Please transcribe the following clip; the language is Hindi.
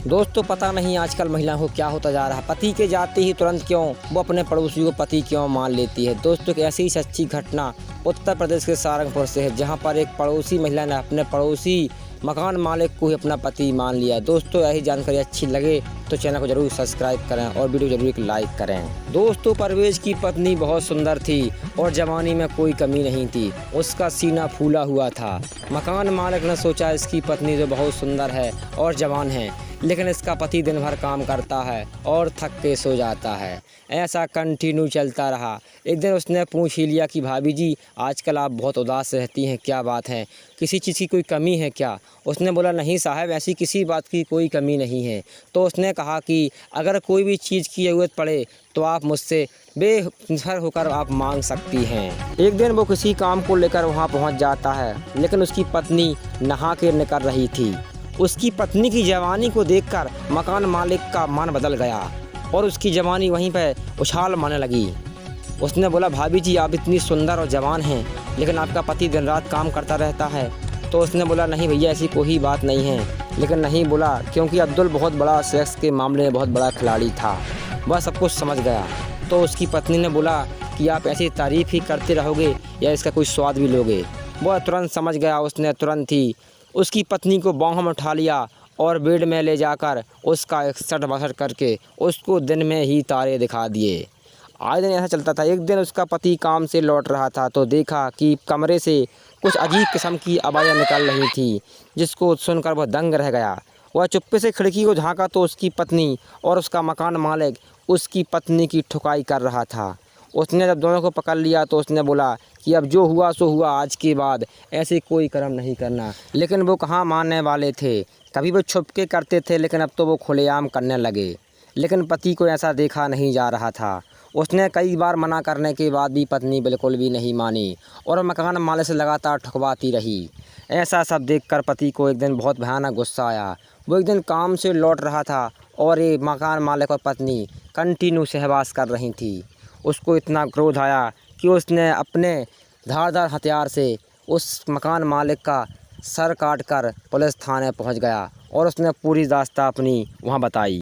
दोस्तों पता नहीं आजकल महिलाओं को क्या होता जा रहा है। पति के जाते ही तुरंत क्यों वो अपने पड़ोसी को पति क्यों मान लेती है। दोस्तों एक ऐसी ही सच्ची घटना उत्तर प्रदेश के सारंगपुर से है, जहां पर एक पड़ोसी महिला ने अपने पड़ोसी मकान मालिक को ही अपना पति मान लिया। दोस्तों यही जानकारी अच्छी लगे तो चैनल को जरूर सब्सक्राइब करें और वीडियो जरूर एक लाइक करें। दोस्तों परवेज की पत्नी बहुत सुंदर थी और जवानी में कोई कमी नहीं थी। उसका सीना फूला हुआ था। मकान मालिक ने सोचा इसकी पत्नी तो बहुत सुंदर है और जवान है, लेकिन इसका पति दिन भर काम करता है और थक के सो जाता है। ऐसा कंटिन्यू चलता रहा। एक दिन उसने पूछ ही लिया कि भाभी जी आजकल आप बहुत उदास रहती हैं, क्या बात है, किसी चीज़ की कोई कमी है क्या? उसने बोला नहीं साहब, ऐसी किसी बात की कोई कमी नहीं है। तो उसने कहा कि अगर कोई भी चीज़ की ज़रूरत पड़े तो आप मुझसे बेफिक्र होकर आप मांग सकती हैं। एक दिन वो किसी काम को लेकर वहाँ पहुँच जाता है, लेकिन उसकी पत्नी नहा के निकल रही थी। उसकी पत्नी की जवानी को देखकर मकान मालिक का मन बदल गया और उसकी जवानी वहीं पर उछाल मारने लगी। उसने बोला भाभी जी आप इतनी सुंदर और जवान हैं, लेकिन आपका पति दिन रात काम करता रहता है। तो उसने बोला नहीं भैया ऐसी कोई बात नहीं है। लेकिन नहीं बोला, क्योंकि अब्दुल बहुत बड़ा सेक्स के मामले में बहुत बड़ा खिलाड़ी था। वह सब कुछ समझ गया। तो उसकी पत्नी ने बोला कि आप ऐसी तारीफ़ ही करते रहोगे या इसका कोई स्वाद भी लोगे? वह तुरंत समझ गया। उसने तुरंत ही उसकी पत्नी को बाहों में उठा लिया और बेड में ले जाकर उसका एकसठ बासठ करके उसको दिन में ही तारे दिखा दिए। आए दिन ऐसा चलता था। एक दिन उसका पति काम से लौट रहा था तो देखा कि कमरे से कुछ अजीब किस्म की आवाज़ें निकल रही थी, जिसको सुनकर वह दंग रह गया। वह चुप्पे से खिड़की को झाँका तो उसकी पत्नी और उसका मकान मालिक उसकी पत्नी की ठुकाई कर रहा था। उसने जब दोनों को पकड़ लिया तो उसने बोला कि अब जो हुआ सो हुआ, आज के बाद ऐसे कोई कर्म नहीं करना। लेकिन वो कहाँ मानने वाले थे। कभी वो छुप के करते थे, लेकिन अब तो वो खुलेआम करने लगे। लेकिन पति को ऐसा देखा नहीं जा रहा था। उसने कई बार मना करने के बाद भी पत्नी बिल्कुल भी नहीं मानी और मकान मालिक से लगातार ठुकवाती रही। ऐसा सब देखकर पति को एक दिन बहुत भयानक गुस्सा आया। वो एक दिन काम से लौट रहा था और ये मकान मालिक और पत्नी कंटिन्यू सहवास कर रही थी। उसको इतना क्रोध आया कि उसने अपने धारदार हथियार से उस मकान मालिक का सर काटकर पुलिस थाने पहुंच गया और उसने पूरी दास्तां अपनी वहां बताई।